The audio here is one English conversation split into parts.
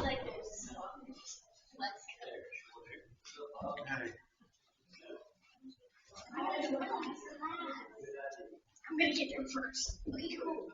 like this. Let's go. Okay. I'm gonna get there first. Okay, cool.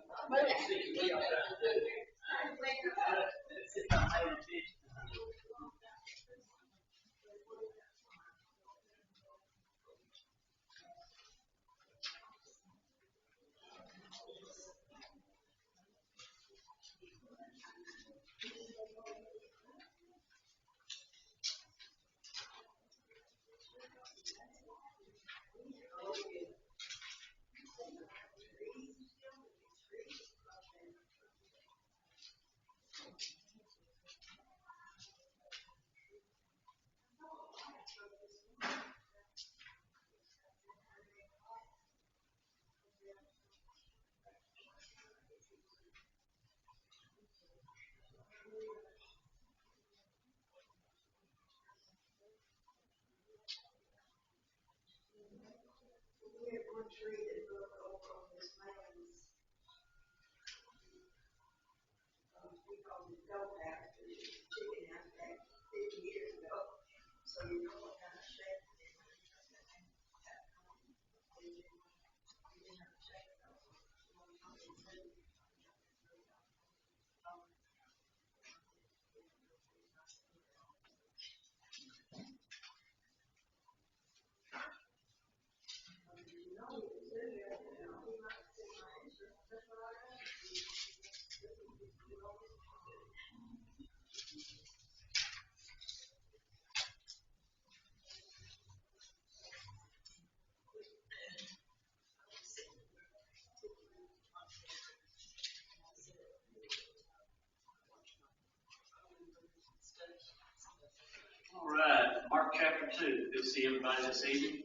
All right, Mark chapter 2. Good to see everybody this evening.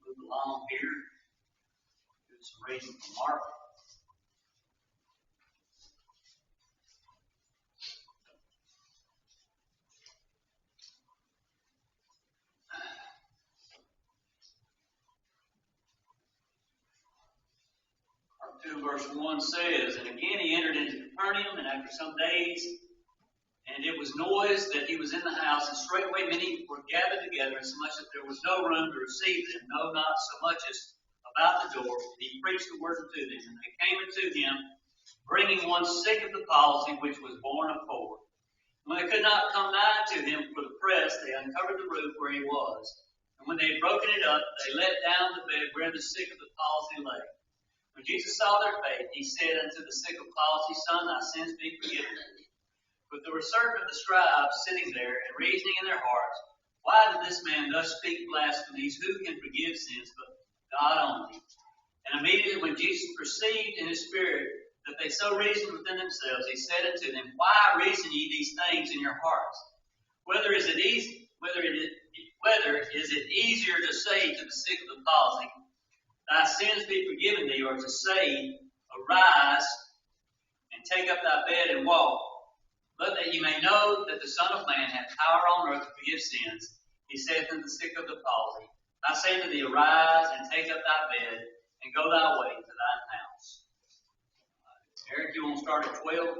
Move along here. Do some reading from Mark. Mark 2 verse 1 says, "And again he entered into Capernaum, and after some days, and it was noised that he was in the house, and straightway many were gathered together, insomuch that there was no room to receive them, no, not so much as about the door. And he preached the word unto them. And they came unto him, bringing one sick of the palsy, which was born of four. When they could not come nigh to him for the press, they uncovered the roof where he was. And when they had broken it up, they let down the bed where the sick of the palsy lay. When Jesus saw their faith, he said unto the sick of palsy, Son, thy sins be forgiven thee. But there were certain of the scribes sitting there, and reasoning in their hearts, Why did this man thus speak blasphemies? Who can forgive sins but God only? And immediately when Jesus perceived in his spirit that they so reasoned within themselves, he said unto them, Why reason ye these things in your hearts? Whether is it easier to say to the sick of the palsy, Thy sins be forgiven thee, or to say, Arise and take up thy bed and walk? But that ye may know that the Son of Man hath power on earth to forgive sins, he saith unto the sick of the palsy, I say unto thee, Arise and take up thy bed, and go thy way to thine house. Eric, you want to start at 12?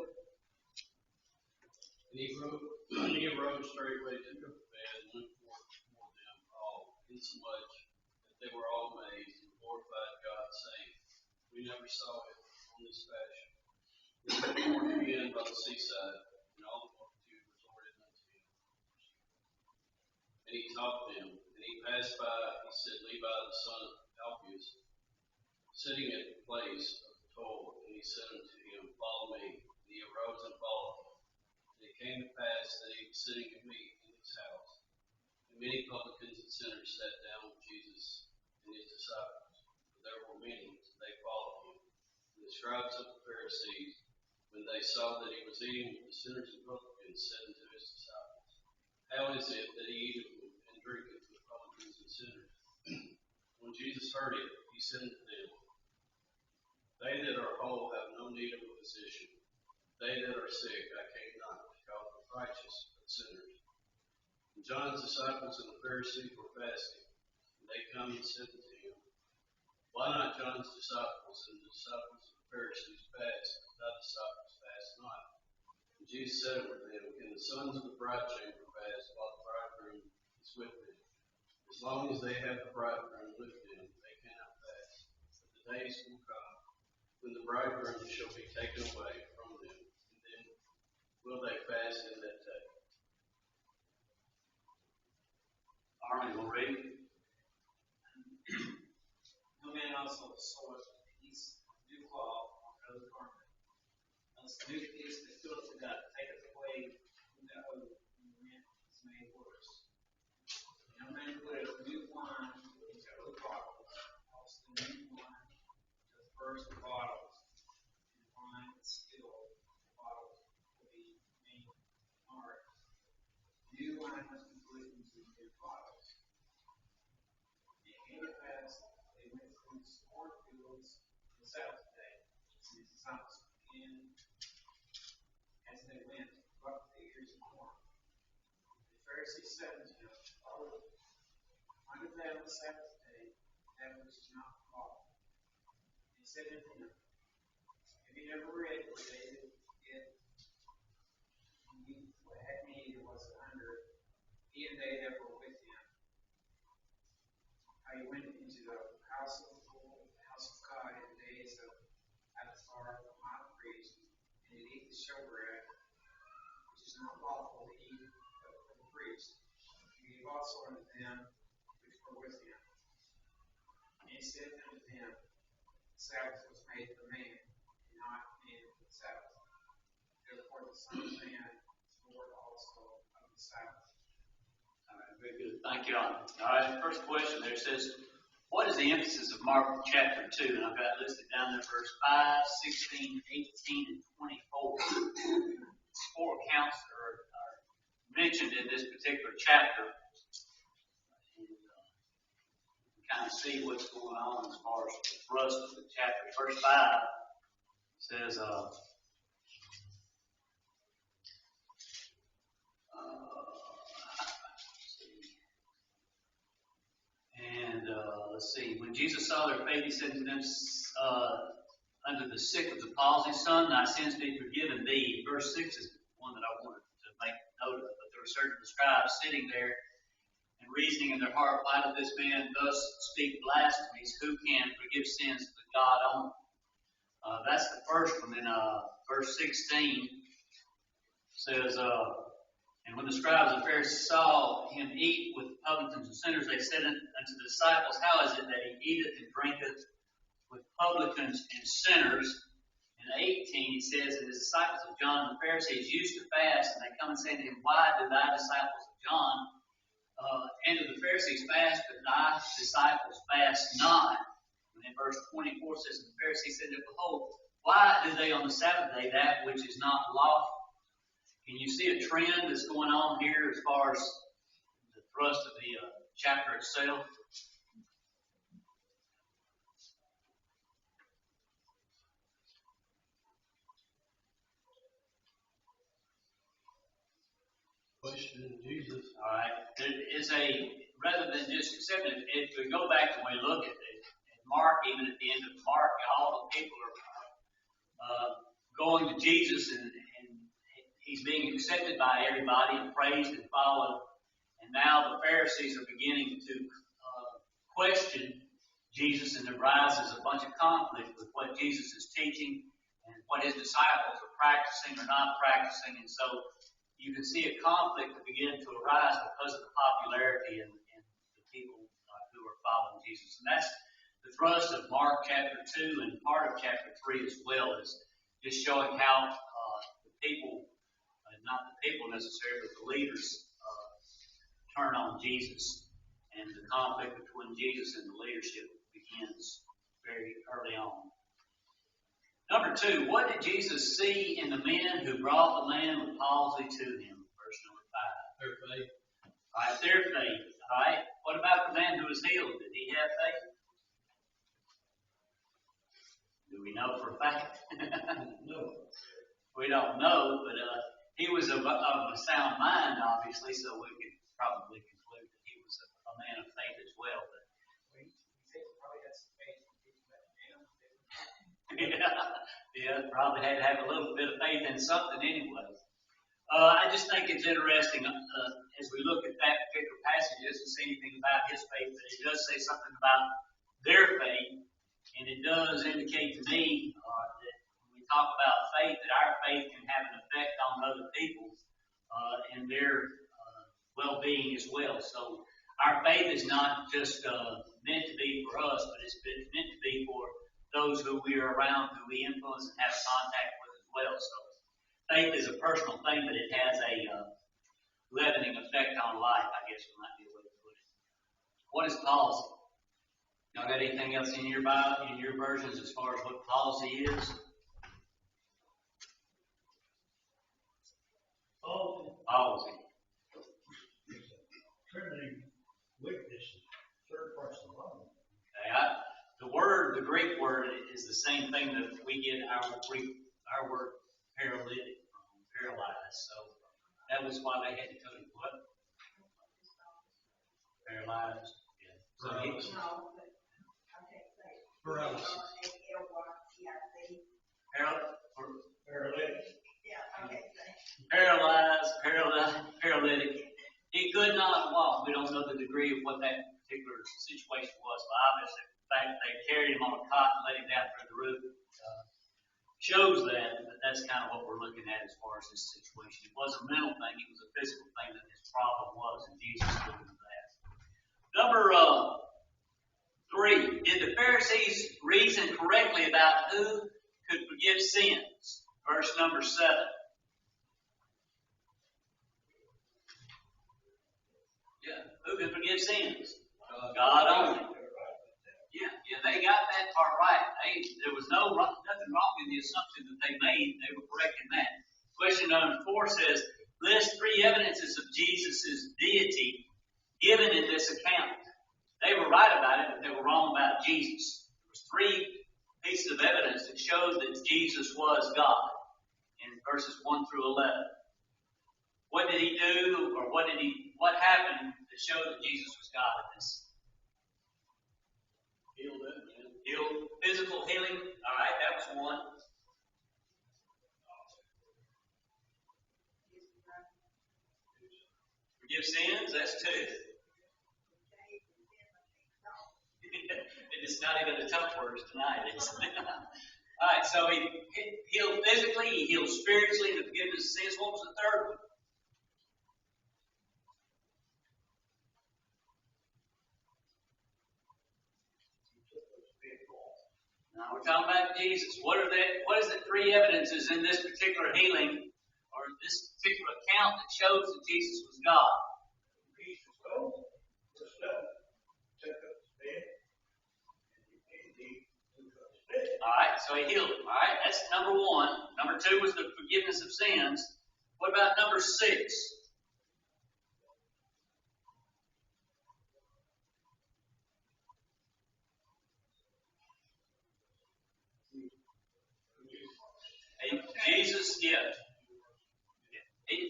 And he arose straightway, took up the bed, and went forth before them all, insomuch that they were all amazed, and glorified God, saying, We never saw it on this fashion. Then he went forth again by the seaside, and all the multitude resorted unto him. And he taught them, and he passed by, he said, Levi the son of Alphaeus, sitting at the place of the toll, and he said unto him, Follow me. And he arose and followed him. And it came to pass that he was sitting at meat in his house, and many publicans and sinners sat down with Jesus and his disciples. For there were many, and they followed him. And the scribes of the Pharisees, when they saw that he was eating with the sinners and publicans, said unto his disciples, How is it that he eateth and drinketh with publicans and sinners? When Jesus heard it, he said unto them, They that are whole have no need of a physician. They that are sick I came not to call the righteous, but sinners. And John's disciples and the Pharisees were fasting. And they come and said unto him, Why not John's disciples and the disciples of the Pharisees fast, but thy disciples fast not? Jesus said unto them, Can the sons of the bride chamber fast while the bridegroom is with them? As long as they have the bridegroom with them, they cannot fast. But the days will come when the bridegroom shall be taken away from them, and then will they fast in that day. Army will read. No man also seweth a piece of new cloth on another garment, unless the new piece that filleth the gut taketh away from the old, and the rent is made worse. No man putteth new wine into old bottles, else the new wine doth burst the bottles, and the wine is spilled, the bottles will be made hard. New wine must be put into new bottles. It came to pass that they went through the cornfields on the Sabbath day. And his disciples began, as they went, to pluck the ears of corn. The Pharisees said unto him, Lord, why do they on the Sabbath day that which is not lawful? And he said unto him, Have you never read where David did, when he had need and was under, he and they that were with him, how he went into the house of God in the days of Abiathar the high priest, and did eat the showbread, which is not lawful to eat but for the priest. He gave also unto them which were with him. And he said unto them, The Sabbath was made for man, and not man for the Sabbath. Therefore the Son of Man is Lord also of the Sabbath. All right, very good. Thank you, Army. All right, first question there says, what is the emphasis of Mark chapter 2? And I've got listed down there verse 5, 16, 18, and 24. Four accounts are mentioned in this particular chapter. And kind of see what's going on as far as the thrust of the chapter. Verse 5 says, let's see. When Jesus saw their faith, he said to them, unto the sick of the palsy, Son, thy sins be forgiven thee. Verse 6 is one that I wanted to make note of. But there were certain scribes sitting there and reasoning in their heart, why did this man thus speak blasphemies? Who can forgive sins but God only? That's the first one. Then verse 16 says, and when the scribes and Pharisees saw him eat with publicans and sinners, they said unto the disciples, How is it that he eateth and drinketh with publicans and sinners? In 18 he says, And the disciples of John and the Pharisees used to fast, and they come and say to him, Why do thy disciples of John and of the Pharisees fast, but thy disciples fast not? And then verse 24 says, And the Pharisees said to him, Behold, why do they on the Sabbath day that which is not lawful? Can you see a trend that's going on here as far as the thrust of the chapter itself? Question Jesus. All right. It is rather than just accepting it, if we go back and we look at it, and Mark, even at the end of Mark, all the people are going to Jesus and he's being accepted by everybody and praised and followed. And now the Pharisees are beginning to question Jesus, and there rises a bunch of conflict with what Jesus is teaching and what his disciples are practicing or not practicing. And so you can see a conflict begin to arise because of the popularity and the people who are following Jesus. And that's the thrust of Mark chapter 2 and part of chapter 3 as well, is just showing how the people, not the people necessarily, but the leaders turn on Jesus. And the conflict between Jesus and the leadership begins very early on. Number 2, what did Jesus see in the men who brought the man with palsy to him? Verse number 5. Their faith. All right, their faith. All right. What about the man who was healed? Did he have faith? Do we know for a fact? No. We don't know, but he was of a sound mind, obviously, so we could probably conclude that he was a man of faith as well. But He said he probably had some faith in people that yeah, probably had to have a little bit of faith in something anyway. I just think it's interesting as we look at that particular passage. It doesn't say anything about his faith, but it does say something about their faith. And it does indicate to me that when we talk about faith, that our faith can have an effect on other people and their well-being as well. So our faith is not just meant to be for us, but it's meant to be for those who we are around, who we influence and have contact with as well. So faith is a personal thing, but it has a leavening effect on life, I guess might be a way to put it. What is policy? Y'all got anything else in your Bible, in your versions, as far as what policy is? Policy. Trinity witness, third person alone. Okay, the Greek word is the same thing that we get our word paralytic from, paralyzed. So that was why they had to code it what? Paralyzed. Yeah. So Paralysis. Paralytic. He could not walk. We don't know the degree of what that particular situation was, but obviously the fact that they carried him on a cot and let him down through the roof shows that, but that's kind of what we're looking at as far as this situation. It was a mental thing, it was a physical thing that his problem was, and Jesus knew that. Number 3, did the Pharisees reason correctly about who could forgive sins? Verse number 7. Yeah, who can forgive sins? God only. Yeah, they got that part right. There was nothing wrong in the assumption that they made. They were correct in that. Question number 4 says, list 3 evidences of Jesus' deity given in this account. They were right about it, but they were wrong about Jesus. There was 3 pieces of evidence that showed that Jesus was God in verses 1 through 11. What did he do, or what happened to show that Jesus was God in this? Healed, physical healing. All right, that was 1. Forgive sins, that's 2. It's not even the tough words tonight. All right, so he healed physically, he healed spiritually, the forgiveness of sins. What was the 3rd one? Now we're talking about Jesus. What is the 3 evidences in this particular healing, or this particular account that shows that Jesus was God? All right, so he healed him. All right, that's number 1. Number 2 was the forgiveness of sins. What about number 6? Jesus, yeah. He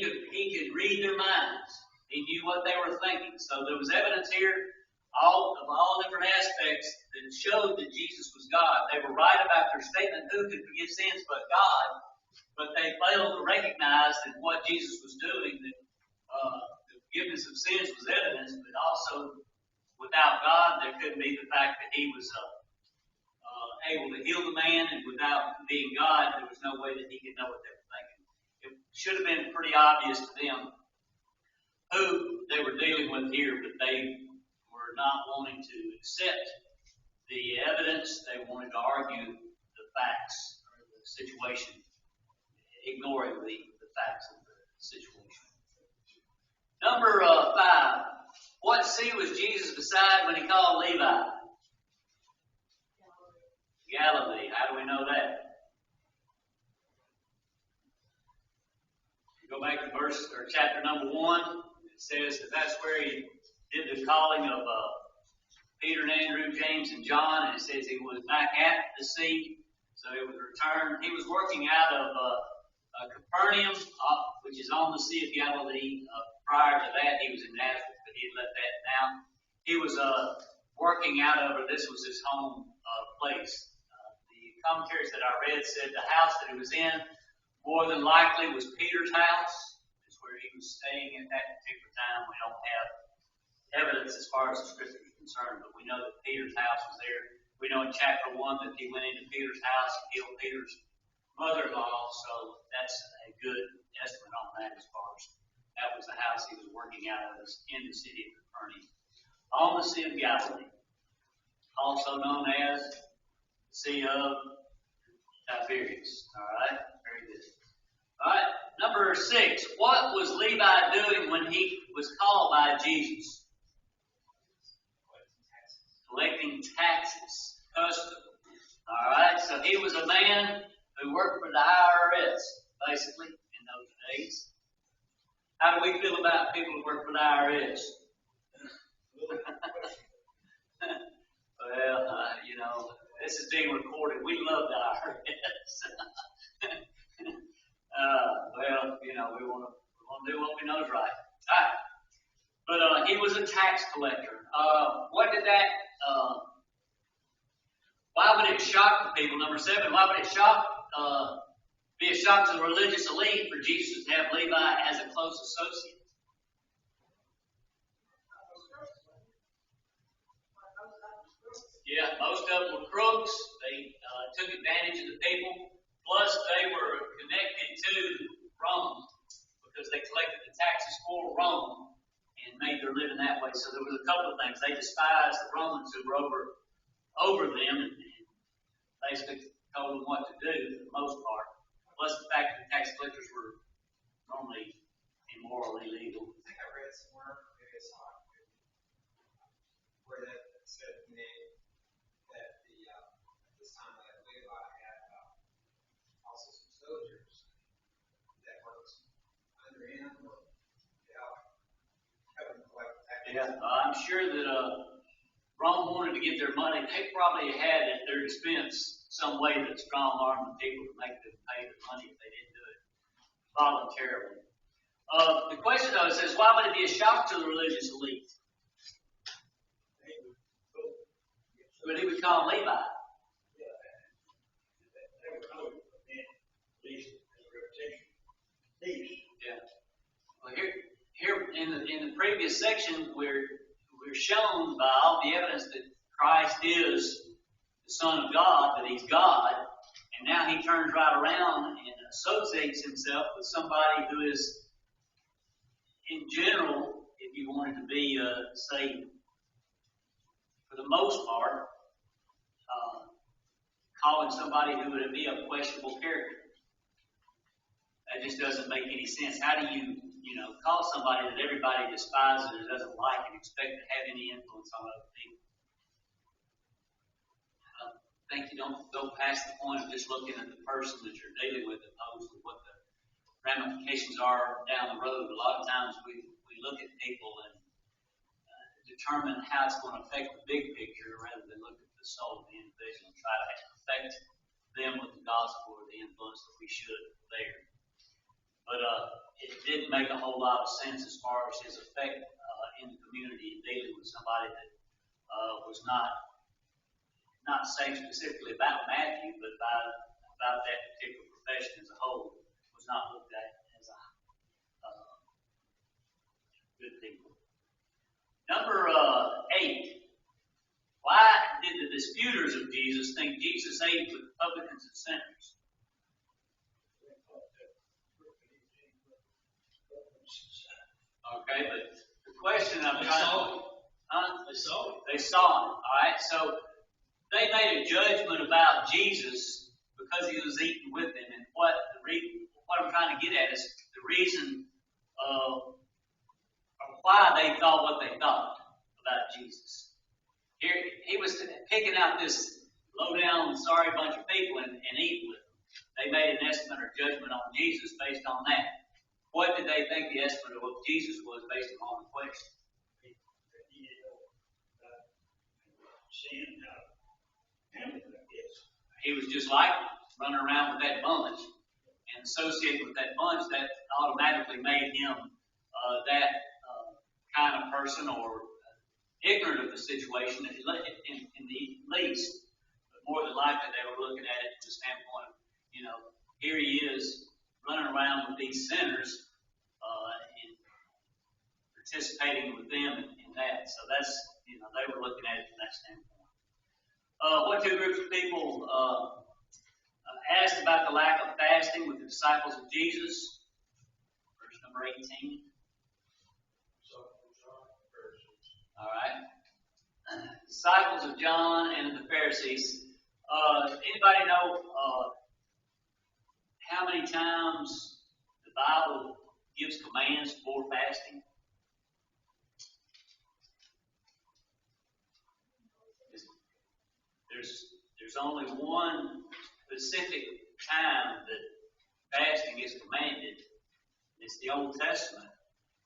could read their minds. He knew what they were thinking. So there was evidence here of all different aspects that showed that Jesus was God. They were right about their statement, who could forgive sins but God, but they failed to recognize that what Jesus was doing, that the forgiveness of sins was evidence, but also without God, there couldn't be the fact that he was able to heal the man, and without being God, there was no way that he could know what they were thinking. It should have been pretty obvious to them who they were dealing with here, but they were not wanting to accept the evidence. They wanted to argue the facts or the situation, ignoring the facts of the situation. Number 5. What sea was Jesus beside when he called Levi? Galilee. How do we know that? You go back to chapter number 1. It says that that's where he did the calling of Peter and Andrew, James and John, and it says he was back at the sea. So it was returned. He was working out of Capernaum, which is on the Sea of Galilee. Prior to that, he was in Nazareth, but he had left that down. He was working out of, or this was his home place. The commentaries that I read said the house that he was in more than likely was Peter's house. It's where he was staying at that particular time. We don't have evidence as far as the scripture is concerned, but we know that Peter's house was there. We know in chapter 1 that he went into Peter's house and killed Peter's mother-in-law, so that's a good estimate on that as far as that was the house he was working out of in the city of Capernaum. On the Sea of Galilee, also known as the Sea of Tiberias. All right, very good. All right, number 6. What was Levi doing when he was called by Jesus? Collecting taxes, custom. All right, so he was a man who worked for the IRS, basically, in those days. How do we feel about people who work for the IRS? Well, this is being recorded. We love the IRS. We want to do what we know is right. All right. But he was a tax collector. Why would it shock the people? Number 7, why would it be a shock to the religious elite for Jesus to have Levi as a close associate? Yeah, most of them were crooks. They took advantage of the people. Plus, they were connected to Rome because they collected the taxes for Rome and made their living that way. So there was a couple of things. They despised the Romans who were over them and basically told them what to do for the most part. Plus the fact that the tax collectors were normally immorally illegal. I think I read somewhere, maybe it's not, where that said that at this time that Levi had also some soldiers that worked under him or helping collect taxes. Yeah, I'm sure that Rome wanted to get their money. They probably had at their dispense some way that strong-armed the people to make them pay their money if they didn't do it voluntarily. The question, though, says, why would it be a shock to the religious elite? But he would call Levi. Yeah. Well, here in the previous section, we're shown by all the evidence that Christ is the Son of God, that He's God, and now He turns right around and associates Himself with somebody who is, in general, if you wanted to be, say, for the most part, calling somebody who would be a questionable character. That just doesn't make any sense. How do you call somebody that everybody despises or doesn't like and expect to have any influence on other people? I think you don't go past the point of just looking at the person that you're dealing with opposed to what the ramifications are down the road. A lot of times we look at people and determine how it's going to affect the big picture rather than look at the soul of the individual and try to affect them with the gospel or the influence that we should there. But it didn't make a whole lot of sense as far as his effect in the community dealing with somebody that was not saying specifically about Matthew, but about that particular profession as a whole, was not looked at as a good people. Number 8. Why did the disputers of Jesus think Jesus ate with publicans and sinners? Okay, but the question I'm trying to... They saw it. They saw it. All right, so they made a judgment about Jesus because he was eating with them. And what I'm trying to get at is the reason of why they thought what they thought about Jesus. Here, he was picking out this low-down, sorry bunch of people and eating with them. They made an estimate or judgment on Jesus based on that. What did they think the estimate of what Jesus was based upon the question? He was just like running around with that bunch and associating with that bunch. That automatically made him that kind of person or ignorant of the situation in the least. But more than likely, they were looking at it from the standpoint of, here he is running around with these sinners and participating with them in that. So that's, they were looking at it from that standpoint. What two groups of people asked about the lack of fasting with the disciples of Jesus? Verse number 18. All right. Disciples of John and the Pharisees. Anybody know how many times the Bible gives commands for fasting? There's only one specific time that fasting is commanded. It's the Old Testament.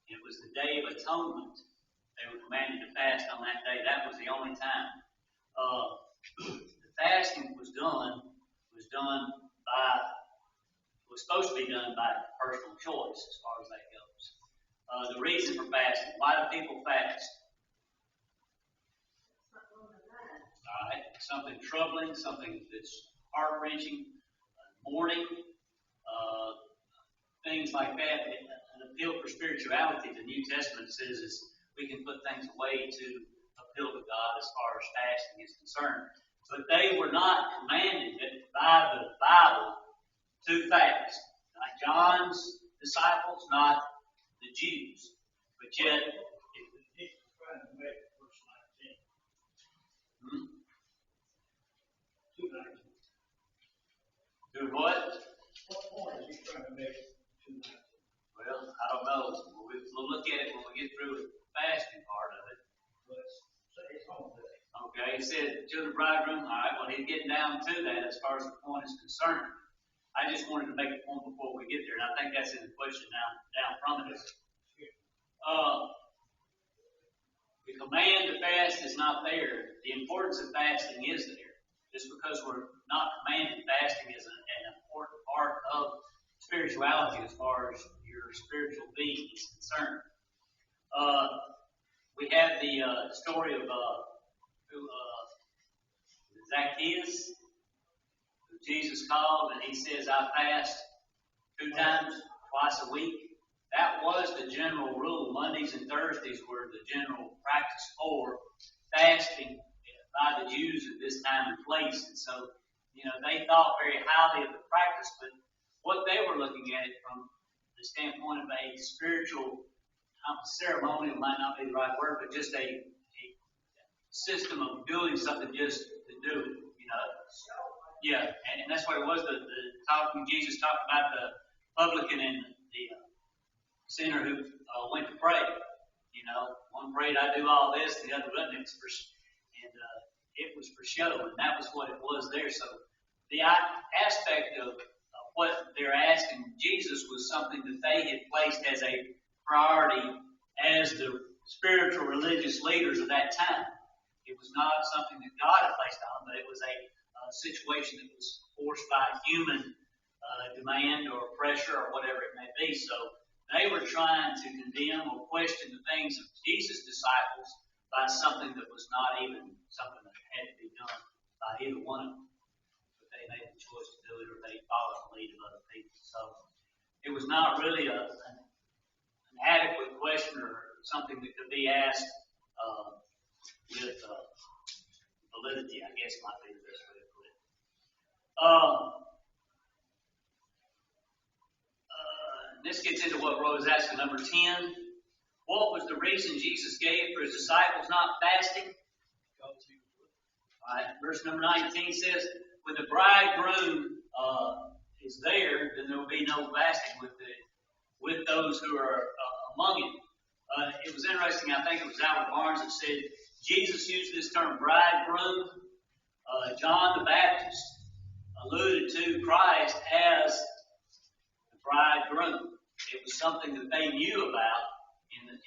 It was the Day of Atonement. They were commanded to fast on that day. That was the only time. The fasting was supposed to be done by personal choice as far as that goes. The reason for fasting, why do people fast? All right, something troubling, something that's heart-wrenching, mourning, things like that. An appeal for spirituality, the New Testament says, is we can put things away to appeal to God as far as fasting is concerned. But they were not commanded by the Bible to fast. Not John's disciples, not the Jews. But yet, He's trying to make verse 19. 2:19. doing what? What point is he trying to make 2:19? Well, I don't know. We'll look at it when we get through the fasting part of it. Let's say it's home day. Okay, he said to the bridegroom, all right, well, he's getting down to that as far as the point is concerned. I just wanted to make a point before we get there, and I think that's in the question down from it. The command to fast is not there. The importance of fasting is there. Just because we're not commanded, fasting is an important part of spirituality as far as your spiritual being is concerned. We have the story of Zacchaeus, who Jesus called, and he says, I fast 2 times, twice a week. That was the general rule. Mondays and Thursdays were the general practice for fasting by the Jews at this time and place. And so, they thought very highly of the practice, but what they were looking at it from the standpoint of a spiritual, ceremonial might not be the right word, but just a system of doing something just to do it, Yeah, and that's what it was. The talk when Jesus talked about the publican and the sinner who went to pray. One prayed, I do all this, the other doesn't. It was for show, and that was what it was there. So the aspect of what they're asking Jesus was something that they had placed as a priority as the spiritual religious leaders of that time. It was not something that God had placed on them, but it was a situation that was forced by human demand or pressure or whatever it may be. So they were trying to condemn or question the things of Jesus' disciples by something that was not even something that had to be done by either one of them. But they made the choice to do it, or they followed the lead of other people. So it was not really an adequate question or something that could be asked with validity, I guess might be the best way to put it. This gets into what Rose asked in number 10. What was the reason Jesus gave for his disciples not fasting? All right, verse number 19 says, when the bridegroom is there, then there will be no fasting with those who are among him. It was interesting, I think it was Albert Barnes that said, Jesus used this term bridegroom. John the Baptist alluded to Christ as the bridegroom. It was something that they knew about in the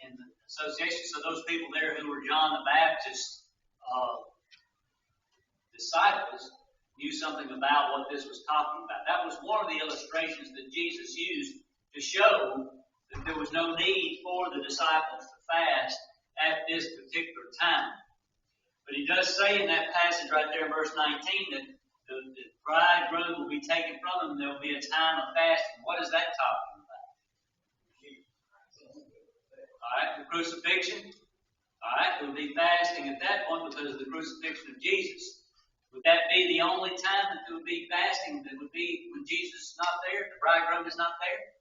association. So those people there who were John the Baptist's disciples knew something about what this was talking about. That was one of the illustrations that Jesus used to show that there was no need for the disciples to fast at this particular time. But he does say in that passage right there in verse 19 that the bridegroom will be taken from them. There will be a time of fasting. What is that talking about? All right, the crucifixion. All right, there will be fasting at that point because of the crucifixion of Jesus. Would that be the only time that there would be fasting? That would be when Jesus is not there, the bridegroom is not there?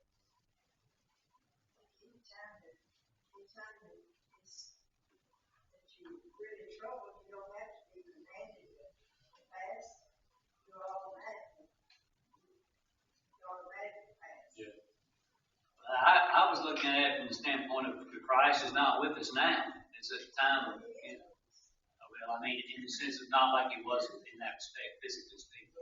I was looking at it from the standpoint of Christ is not with us now. It's a time of, well, I mean, in the sense of not like he was in that respect, physically speaking.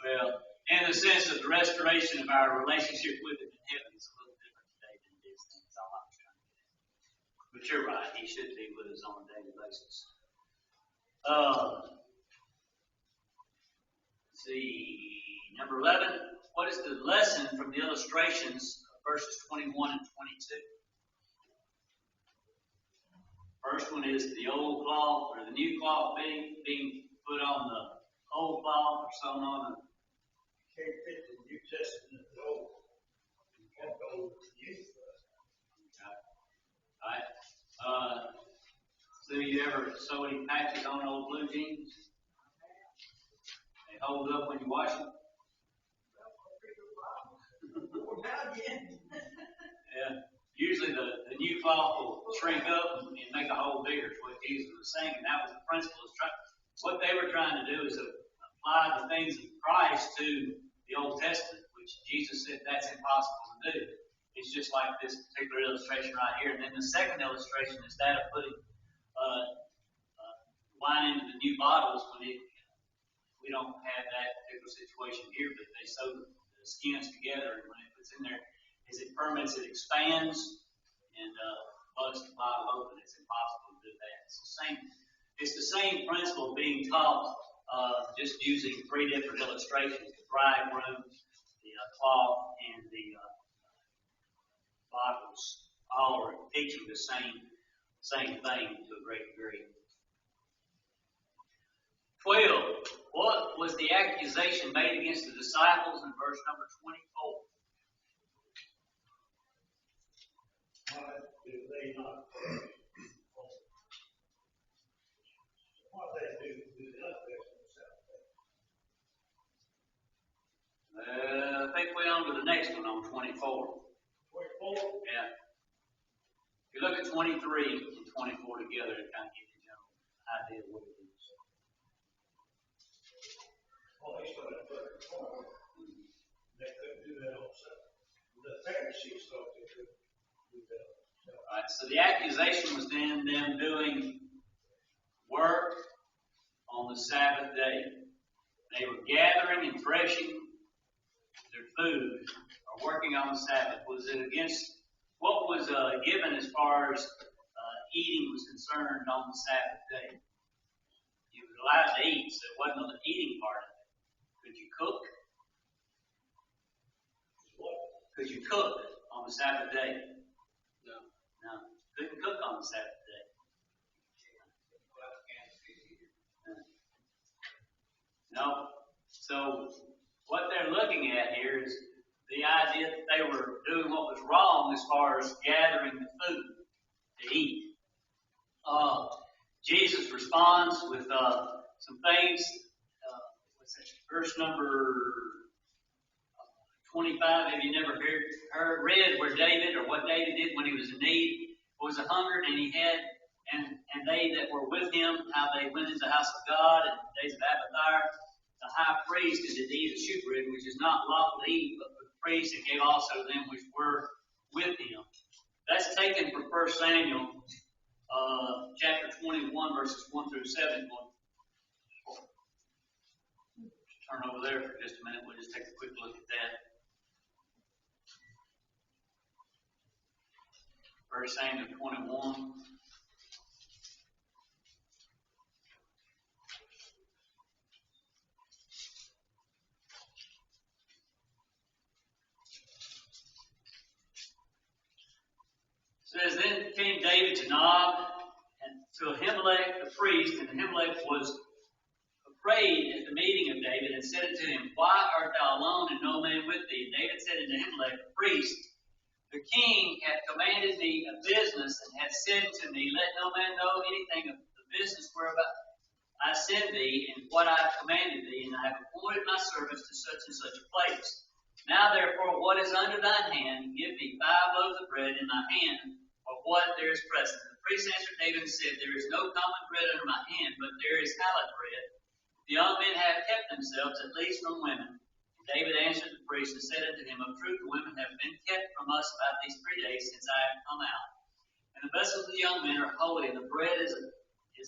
Well, in the sense of the restoration of our relationship with him in heaven is a little different today than it is. That's all I'm trying to get. But you're right. He should be with us on a daily basis. See, number 11. What is the lesson from the illustrations of verses 21 and 22? First one is the old cloth or the new cloth being put on the old cloth or sewn on the. You can't fit the New Testament in the Old. You can't go with the New. All right. So you ever sew any patches on old blue jeans? They hold up when you wash them? Yeah. Usually the new cloth will shrink up and make a hole bigger, is what Jesus was saying. And that was the principle. What they were trying to do is apply the things of Christ to the Old Testament, which Jesus said that's impossible to do. It's just like this particular illustration right here. And then the second illustration is that of putting wine into the new bottles when we don't have that particular situation here, but they sew the skins together, and when it puts in there, as it ferments, it expands and busts the bottle open. It's impossible to do that. It's the same principle being taught, just using three different illustrations: the bridegroom, the cloth, and the bottles. All are teaching the same thing to a great degree. 12. What was the accusation made against the disciples in verse number 24? Why do they not? What they do not fix themselves? I think we're on to the next one on 24. 24? Yeah. If you look at 23 and 24 together, it kind of gives you a general idea of what it is. Well, they started putting forward. They couldn't do that themselves. The Pharisees thought they could do that themselves. All right, so the accusation was then them doing work on the Sabbath day. They were gathering and threshing their food or working on the Sabbath. Was it against what was given as far as eating was concerned on the Sabbath day? You were allowed to eat, so it wasn't the eating part of it. Could you cook? Could you cook on the Sabbath day? No. Couldn't cook on the Sabbath day. No. So what they're looking at here is the idea that they were doing what was wrong as far as gathering the food to eat. Jesus responds with some things. Verse number 25. Have you never read where David, or what David did when he was in need, was a hungered, and he had, and they that were with him, how they went into the house of God in the days of Abiathar, the high priest, and did eat a shewbread, which is not lawful to eat, but for the priest, and gave also them which were with him. That's taken from 1 Samuel, chapter 21, verses 1 through 7. Turn over there for just a minute. We'll just take a quick look at that. 1 Samuel 21. says, then came David to Nob and to Ahimelech the priest, and Ahimelech was afraid at the meeting of David, and said unto him, why art thou alone, and no man with thee? And David said unto Ahimelech the priest, the king hath commanded me a business, and hath said to me, let no man know anything of the business whereabout I send thee, and what I have commanded thee, and I have appointed my servants to such and such a place. Now therefore, what is under thine hand, give me 5 loaves of bread in my hand, or what there is present. The priest answered David and said, there is no common bread under my hand, but there is hallowed bread. The young men have kept themselves, at least from women. And David answered the priest and said unto him, of truth the women have been kept from us about these 3 days since I have come out. And the vessels of the young men are holy, and the bread is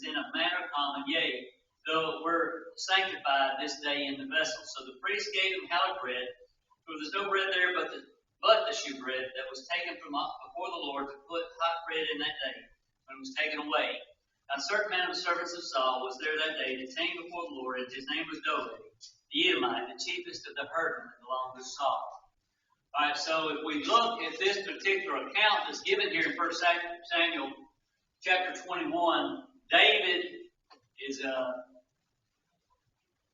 in a manner common, yea, though it were sanctified this day in the vessel. So the priest gave him hallowed bread, for there was no bread there but the shewbread that was taken from before the Lord to put hot bread in that day, when it was taken away. Now, a certain man of the servants of Saul was there that day, detained before the Lord, and his name was Doeg, the Edomite, the chiefest of the herdmen that belonged to Saul. All right, so if we look at this particular account that's given here in 1 Samuel chapter 21, David is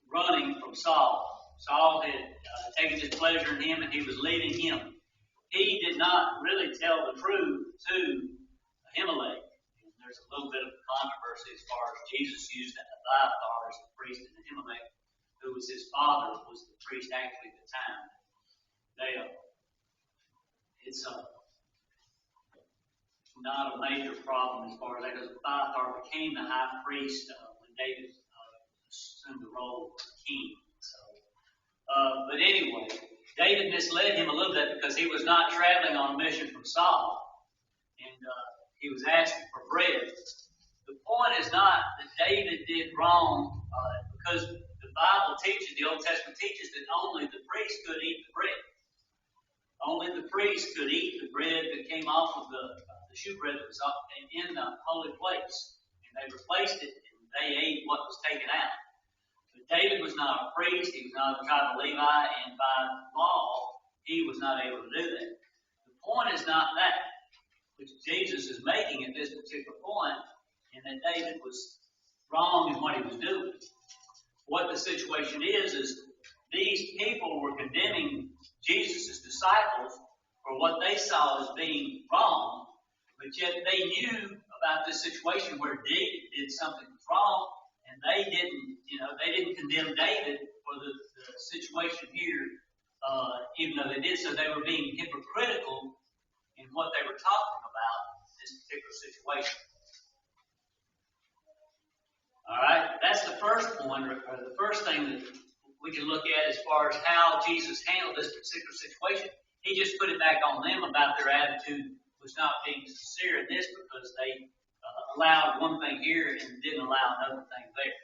running from Saul. Saul had taken his pleasure in him, and he was leading him. He did not really tell the truth to Ahimelech. There's a little bit of controversy as far as Jesus used Abiathar as the priest, and Ahimelech, who was his father, was the priest actually at the time. It's not a major problem as far as that goes. Abiathar became the high priest when David assumed the role of king. But anyway, David misled him a little bit because he was not traveling on a mission from Saul, and he was asking for bread. The point is not that David did wrong, because the Bible teaches, the Old Testament teaches, that only the priest could eat the bread. Only the priest could eat the bread that came off of the shewbread that was in the holy place. And they replaced it, and they ate what was taken out. But David was not a priest, he was not a tribe of Levi, and by law, he was not able to do that. The point is not that, which Jesus is making at this particular point, and that David was wrong in what he was doing. What the situation is these people were condemning Jesus' disciples for what they saw as being wrong, but yet they knew about this situation where David did something wrong, and they didn't condemn David for the situation here, even though they did so. They were being hypocritical in what they were talking about in this particular situation. All right, that's the first point, or the first thing that we can look at as far as how Jesus handled this particular situation. He just put it back on them about their attitude was not being sincere in this, because they allowed one thing here and didn't allow another thing there.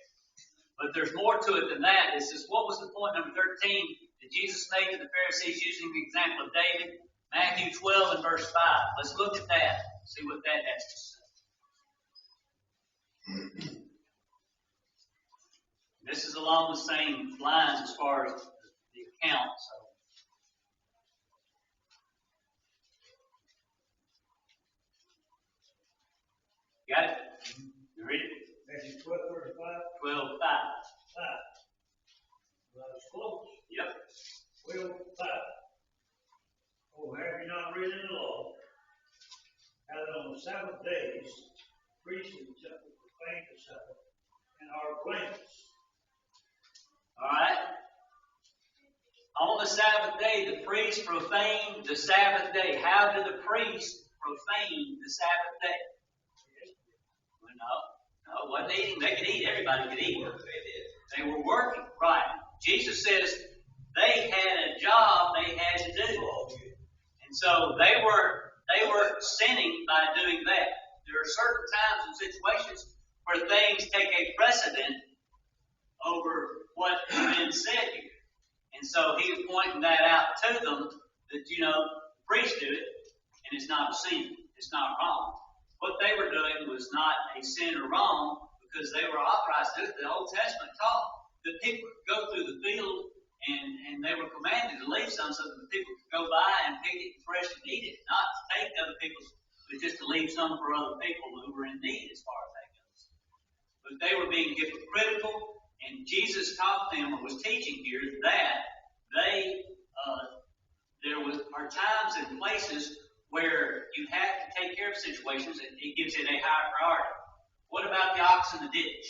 But there's more to it than that. It says, what was the point, number 13, that Jesus made to the Pharisees using the example of David? Matthew 12 and verse 5. Let's look at that, see what that has to say. This is along the same lines as far as the account. So, got it? You read it? Matthew 12, verse 5. 12:5. 5. Well, it's close. Yep. 12, 5. Oh, have you not read in the law how that on the Sabbath days, priests in the temple profane the Sabbath and are blameless? All right. On the Sabbath day, the priest profaned the Sabbath day. How did the priest profane the Sabbath day? Well, no, it wasn't eating. They could eat. Everybody could eat. They were working. Right. Jesus says they had a job they had to do. And so they were sinning by doing that. There are certain times and situations where things take a precedent over what has been said here. And so he was pointing that out to them that, priests do it, and it's not a sin. It's not wrong. What they were doing was not a sin or wrong, because they were authorized to do it. The Old Testament taught that people could go through the field and they were commanded to leave some so that the people could go by and pick it fresh and eat it, not to take other people's but just to leave some for other people who were in need as far as that goes. But they were being hypocritical, and Jesus taught them, or was teaching here, that there are times and places where you have to take care of situations, and it gives it a higher priority. What about the ox in the ditch?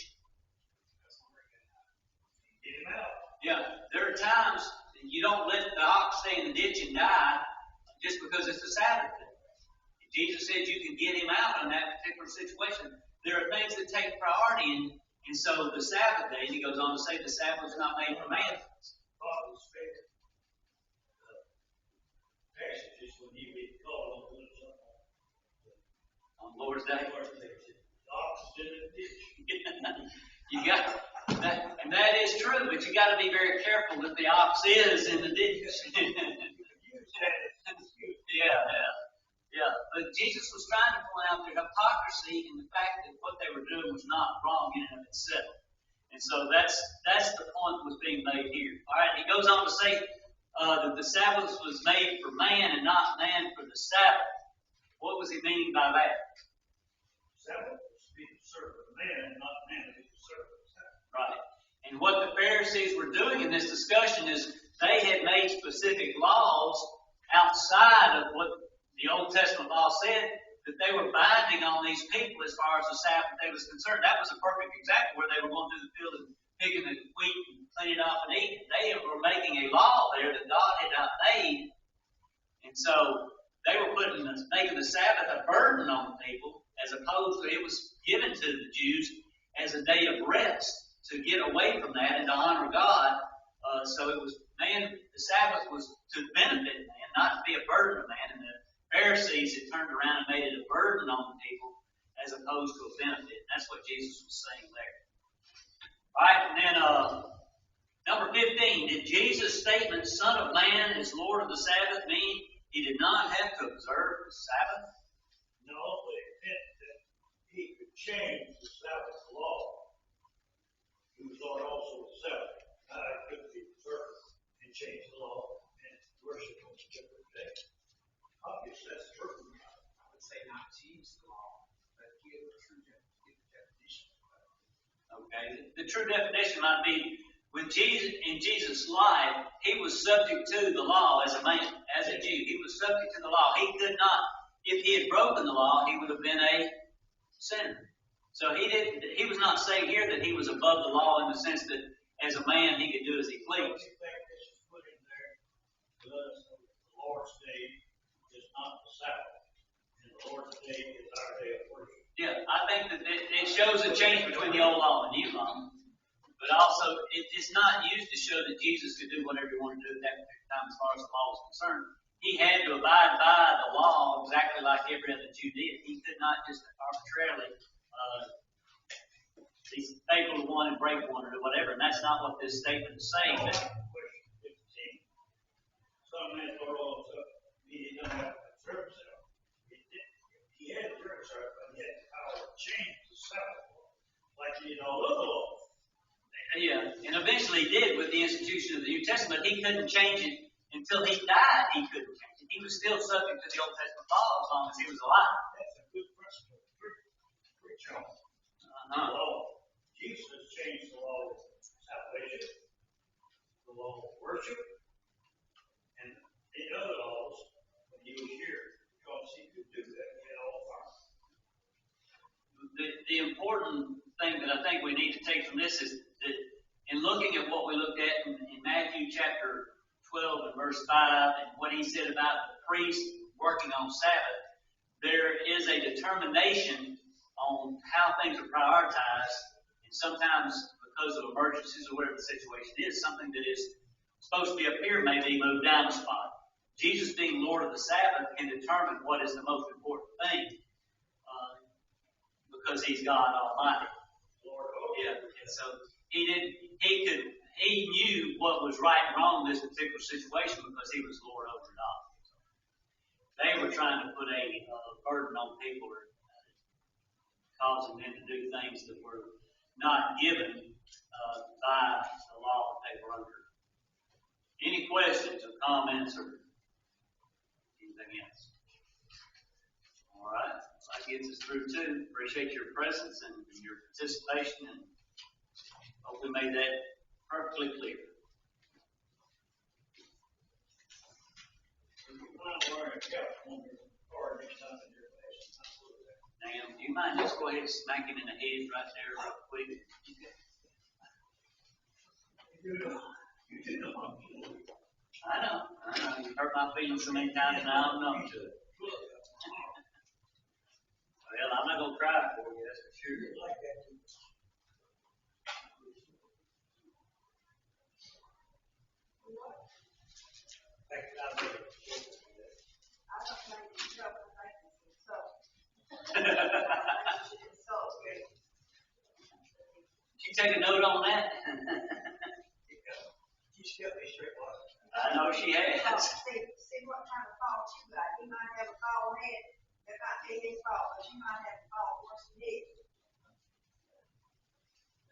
Get him out. Yeah, there are times that you don't let the ox stay in the ditch and die just because it's a Sabbath day. Jesus said you can get him out in that particular situation. There are things that take priority, and so the Sabbath day, and he goes on to say the Sabbath was not made for man. Father's favorite passages when he would call on doing something. On Lord's Day. Lord's Day. The ox is in the ditch. You got that, and that is true, but you got to be very careful that the ox is in the ditch. Yeah. But Jesus was trying to point out their hypocrisy in the fact that what they were doing was not wrong in and of itself. And so that's the point that was being made here. All right, he goes on to say that the Sabbath was made for man and not man for the Sabbath. What was he meaning by that? Sabbath was to be the servant of man, not man to be the servant of Sabbath. Right. And what the Pharisees were doing in this discussion is they had made specific laws outside of what the Old Testament law said, that they were binding on these people as far as the Sabbath day was concerned. That was a perfect example where they were going through the field and picking the wheat and cleaning it off and eating. They were making a law there that God had not made. And so they were making the Sabbath a burden on people, as opposed to it was given to the Jews as a day of rest to get away from that and to honor God. So it was the Sabbath was to benefit man, not to be a burden of man. And the Pharisees had turned around and made it a burden on the people as opposed to a benefit. That's what Jesus was saying there. All right, and then number 15, did Jesus' statement, Son of Man is Lord of the Sabbath, mean he did not have to observe the Sabbath? No, but it meant that he could change the Sabbath law. He was Lord also of the Sabbath. Not I couldn't be observed and change the law and worship on a different day. Obviously, that's true. I would say not change the law, but give the true definition. Okay, the true definition might be with Jesus in Jesus' life, he was subject to the law as a man, as a Jew. He was subject to the law. He could not, if he had broken the law, he would have been a sinner. So he was not saying here that he was above the law in the sense that as a man he could do as he pleased. In fact, this is put in there to let us know that the Lord's Day is not the Sabbath. And the Lord's Day is our day of worship. Yeah, I think that it shows a change between the old law and the new law. But also, it's not used to show that Jesus could do whatever he wanted to do at that particular time as far as the law was concerned. He had to abide by the law exactly like every other Jew did. He could not just arbitrarily be faithful to one and break one or whatever. And that's not what this statement is saying. Question 15. Some man thought all of he didn't have to observe himself. He had to observe himself, but he had the power to change the Sabbath law, like he did all other laws. Yeah, and eventually he did with the institution of the New Testament. He couldn't change it until he died. He couldn't change it. He was still subject to the Old Testament law as long as he was alive. That's a good principle to preach on. The law. Jesus changed the law of salvation, the law of worship, and the other laws when he was here, because he could do that in all power. The important thing that I think we need to take from this is that in looking at what we looked at in Matthew chapter 12 and verse 5 and what he said about the priest working on Sabbath, there is a determination on how things are prioritized, and sometimes because of emergencies or whatever the situation is, something that is supposed to be up here may be moved down a spot. Jesus being Lord of the Sabbath can determine what is the most important thing because he's God Almighty. Yeah, and so he knew what was right and wrong in this particular situation because he was Lord over it all. They were trying to put a burden on people, causing them to do things that were not given by the law that they were under. Any questions or comments or anything else? All right. gets us through too. Appreciate your presence and your participation, and hope we made that perfectly clear. Now, do you mind just go ahead and smack him in the head right there real quick? I know. You've hurt my feelings so many times and I'm numb to it. Well, I'm not going to cry for you, that's for sure. She take a note on that? I know she has. See what kind of fault you got. You might have a bald head. That might be his fault, but you might have a fault worse than his.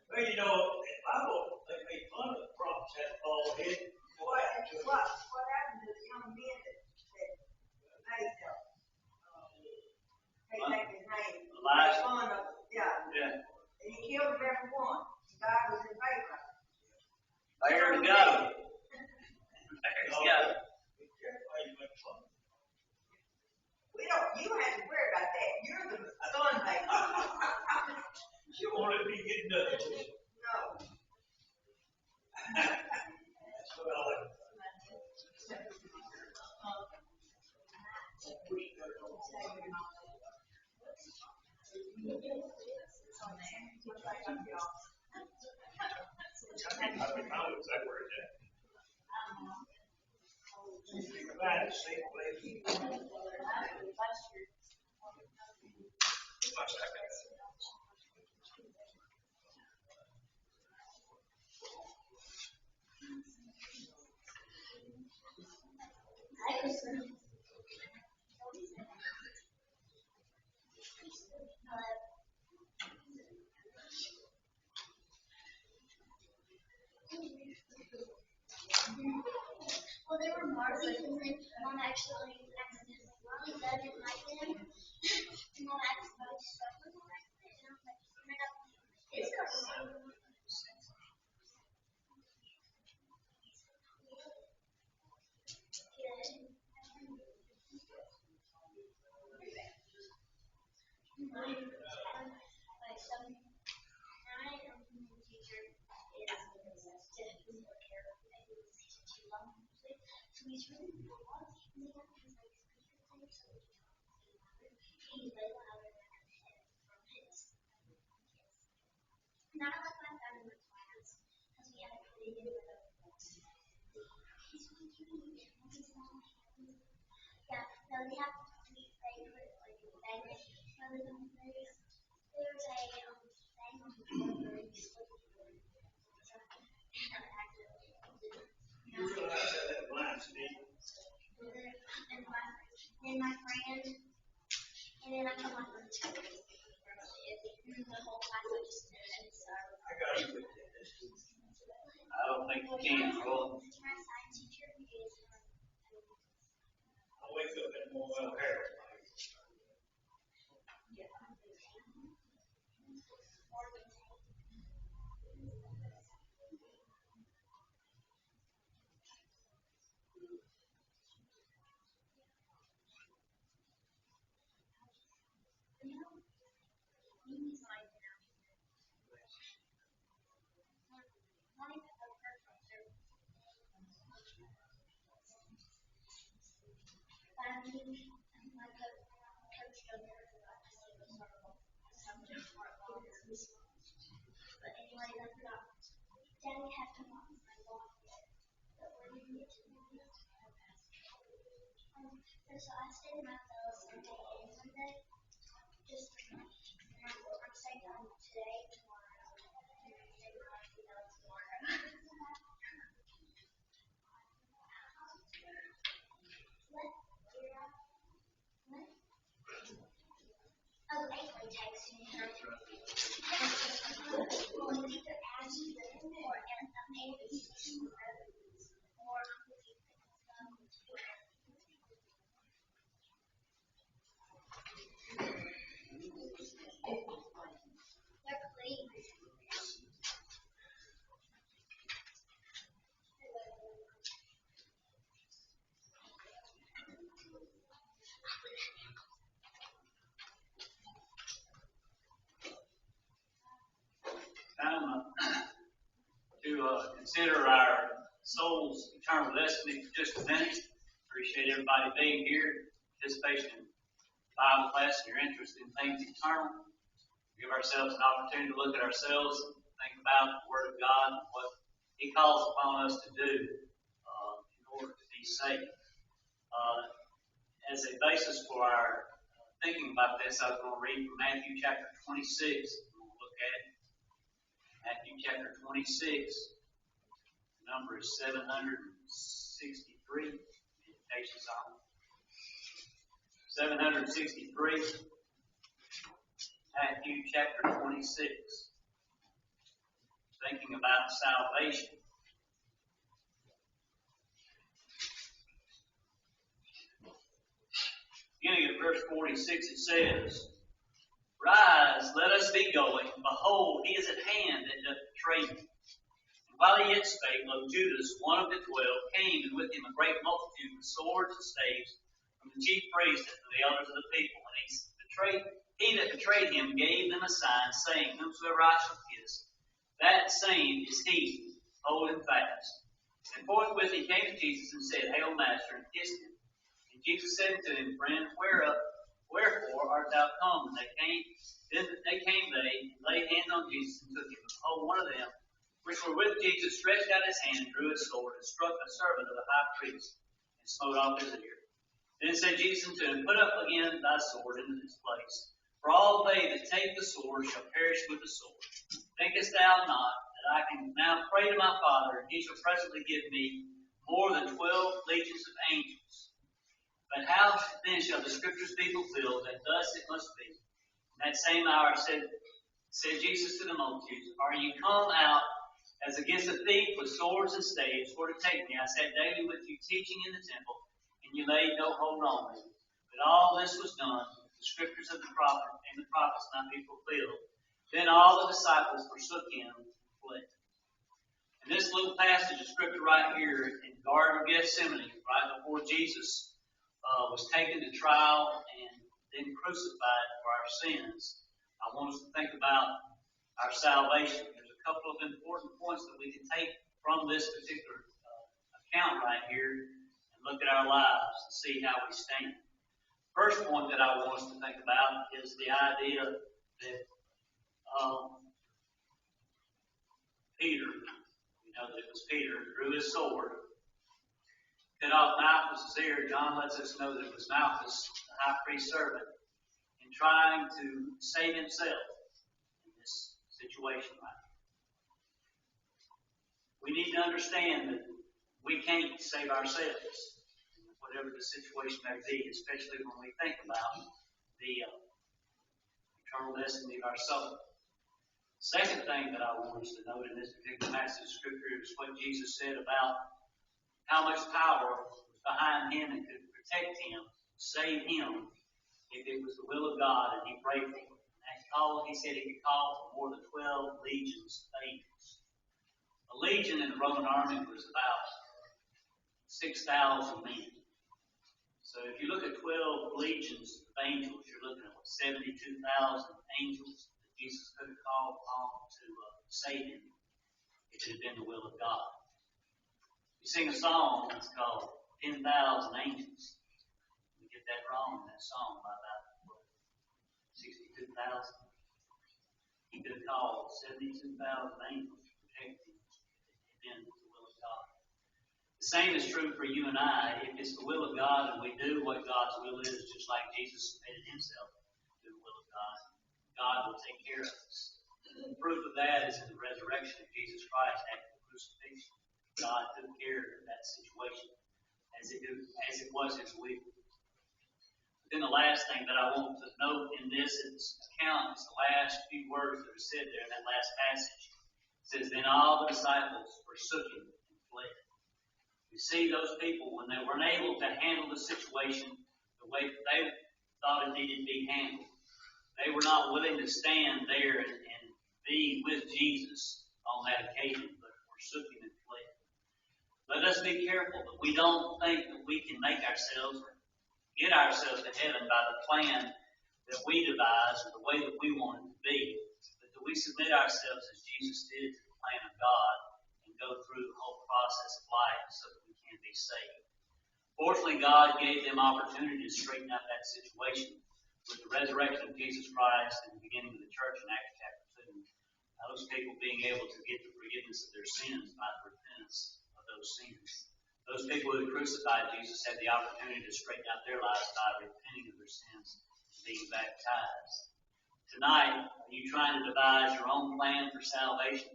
Well, you know, in the Bible, they made fun of the prophets had a bald head. What happened to the young men that made them? They take his name. Elijah. Fun of, yeah. And he killed them every one. God was in favor. There to go. There's go. You don't have to worry about that. You're the son maker. You won't let me get nothing. No. That's what I like. I don't know exactly where it's at. Right, same place. Well, they were marvelous, and then Mom actually accidentally wrong. Dad didn't like them, and Mom accidentally stuck with them like that, and I was like, oh my God, it's not. He's really good. He's like he lay louder than I had from his. Not like my family in class, because we had a pretty good he's really cute. Yeah, no, they have three favorite, like, magnets rather than theirs. There's a thing on the floor where you slip the door. And I accidentally did it. You realize how that blinds me. And my friend, and then I come up with two. And the whole class I just did it. So I got you with this. I don't think you can, Roland. my science teacher is I wake up in the morning, hair. But anyway, I forgot. Daddy had to walk my walk there. But when we get to the next and so I stayed in my fellow Sunday and Monday. Just I'm staying home today, tomorrow, and I'm staying home tomorrow. What? What? Oh, April texted me. Well, either ask them or consider our soul's eternal destiny for just a minute. Appreciate everybody being here, participation in Bible class, and your interest in things eternal. Give ourselves an opportunity to look at ourselves and think about the Word of God and what He calls upon us to do in order to be saved. As a basis for our thinking about this, I was going to read from Matthew chapter 26. We'll look at it. Matthew chapter 26. The number is 763. Meditations on 763. Matthew chapter 26. Thinking about salvation. Beginning at verse 46, it says, Rise, let us be going. Behold, he is at hand that doth betray me. And while he yet spake, lo, Judas, one of the 12, came, and with him a great multitude with swords and staves, from the chief priests and from the elders of the people. And he that betrayed him gave them a sign, saying, Whomsoever I shall kiss, that same is he. Hold him fast. And forthwith he came to Jesus and said, Hail, Master, and kissed him. And Jesus said unto him, Friend, wherefore art thou come? And they came, and laid hands on Jesus and took him. And behold, one of them, which were with Jesus, stretched out his hand and drew his sword and struck a servant of the high priest and smote off his ear. Then said Jesus unto him, Put up again thy sword into its place. For all they that take the sword shall perish with the sword. Thinkest thou not that I can now pray to my Father, and he shall presently give me more than 12 legions of angels? But how then shall the scriptures be fulfilled, that thus it must be? In that same hour said Jesus to the multitudes, Are ye come out as against a thief with swords and staves for to take me? I sat daily with you teaching in the temple, and you laid no hold on me. But all this was done, the scriptures of the prophet and the prophets might be fulfilled. Then all the disciples forsook him and fled. And this little passage of scripture right here in the Garden of Gethsemane, right before Jesus was taken to trial and then crucified for our sins, I want us to think about our salvation. There's a couple of important points that we can take from this particular account right here and look at our lives and see how we stand. First point that I want us to think about is the idea that Peter, we know that it was Peter, drew his sword, cut off Malchus' ear. John lets us know that it was Malchus, the high priest's servant, in trying to save himself in this situation right now. We need to understand that we can't save ourselves, whatever the situation may be, especially when we think about the eternal destiny of our soul. Second thing that I want us to note in this particular passage of Scripture is what Jesus said about how much power was behind him and could protect him, save him, if it was the will of God and he prayed for it. He said he could call for more than 12 legions of angels. A legion in the Roman army was about 6,000 men. So if you look at 12 legions of angels, you're looking at 72,000 angels that Jesus could have called upon to save him if it had been the will of God. You sing a song that's called 10,000 Angels. We get that wrong in that song by about 62,000. He could have called 72,000 angels to protect him if it had been the will of God. The same is true for you and I. If it's the will of God and we do what God's will is, just like Jesus submitted himself to the will of God, God will take care of us. The proof of that is in the resurrection of Jesus Christ after the crucifixion. God took care of that situation as it was his will. But then the last thing that I want to note in this account is the last few words that are said there in that last passage. It says, Then all the disciples forsook him and fled. You see those people, when they weren't able to handle the situation the way that they thought it needed to be handled, they were not willing to stand there and be with Jesus on that occasion, but forsook him and fled. Let us be careful that we don't think that we can make ourselves or get ourselves to heaven by the plan that we devise or the way that we want it to be, but that we submit ourselves as Jesus did to the plan of God and go through the whole process of life so that we can be saved. Fortunately, God gave them opportunity to straighten out that situation with the resurrection of Jesus Christ and the beginning of the church in Acts chapter 2. Those people being able to get the forgiveness of their sins by the repentance of those sins. Those people who crucified Jesus had the opportunity to straighten out their lives by repenting of their sins and being baptized. Tonight, are you trying to devise your own plan for salvation?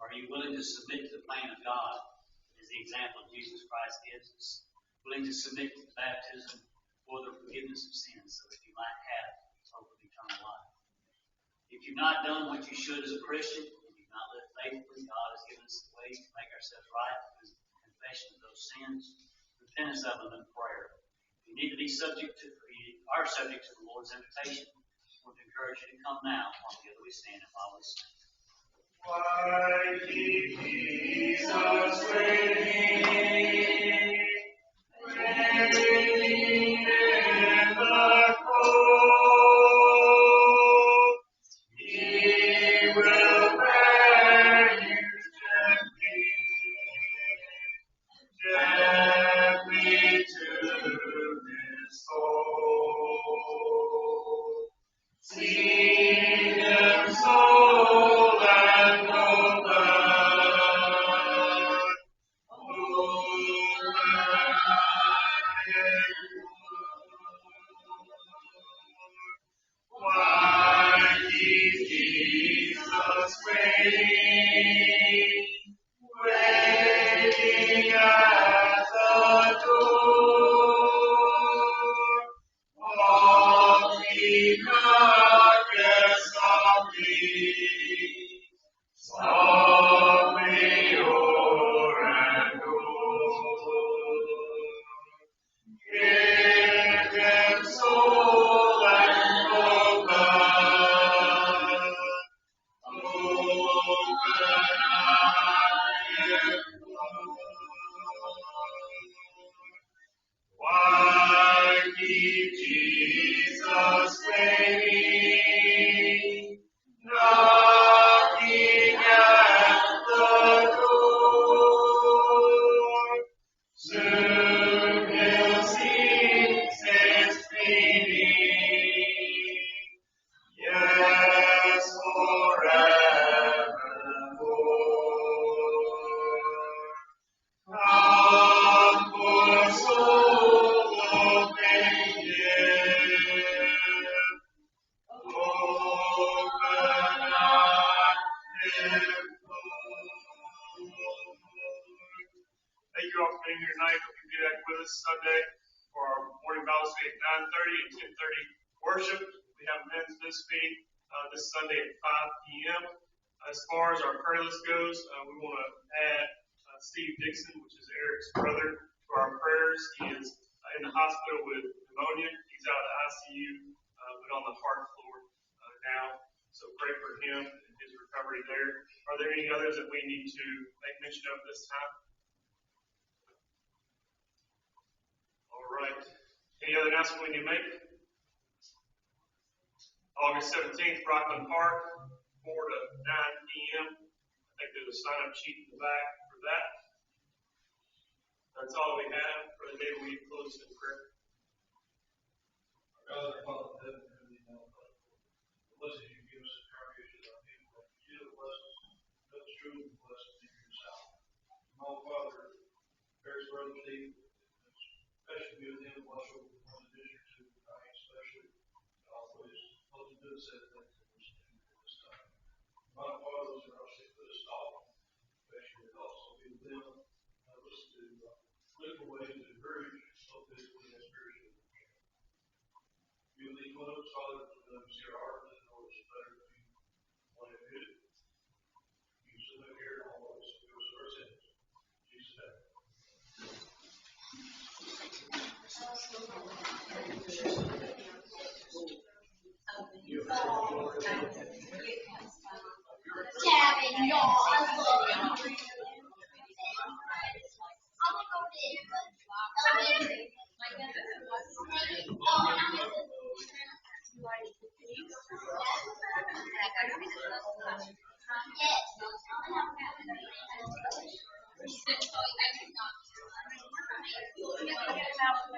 Are you willing to submit to the plan of God, as the example of Jesus Christ gives us? Willing to submit to baptism for the forgiveness of sins so that you might have hope of eternal life? If you've not done what you should as a Christian, if you've not lived faithfully, God has given us the ways to make ourselves right through confession of those sins, repentance of them, and prayer. You need to be subject to, you are subject to the Lord's invitation. I want to encourage you to come now while together we stand and while we sing. Why keep Jesus waiting, waiting in the cold? He will bear you gently to his soul. See him soul and no blood. Why keep Jesus waiting, waiting at the door? Walking darkness softly, softly o'er and o'er. Give him soul and no blood. Open eye and why keep Jesus waiting, knocking at the door? Soon he'll cease his pleading, yes, forevermore. Come, poor soul, open him, open eye and thank you all for being here tonight. Hope you be back with us Sunday for our morning Bible study at 9:30 and 10:30 worship. We have men's this week, this Sunday at 5 p.m. As far as our prayer list goes, we want to add Steve Dixon, which is Eric's brother, to our prayers. He is in the hospital with pneumonia. He's out of the ICU, but on the heart floor now. So pray for him and his recovery there. Are there any others that we need to make mention of this time? All right. Any other announcement we need to make? August 17th, Rockland Park, 4 to 9 p.m. I think there's a sign-up sheet in the back for that. That's all we have for the day we close in prayer. God, our Father in heaven, blessing you give us a congregation of people that you to bless us. That's true and bless us in your sound. My Father, there's Brother Steve, especially with him, watch over one district to tonight, especially always looking good said things that we're speaking at this time. My Father, those are also put a stop, especially also be with them. Help us to look for ways to encourage both physically and spiritually. You will lead one of us, Father, to them see our heart and know it's better than you want to do. You submit here and always give us our sins. In Jesus' name. Gavin, y'all, I love it. Yes. Morning.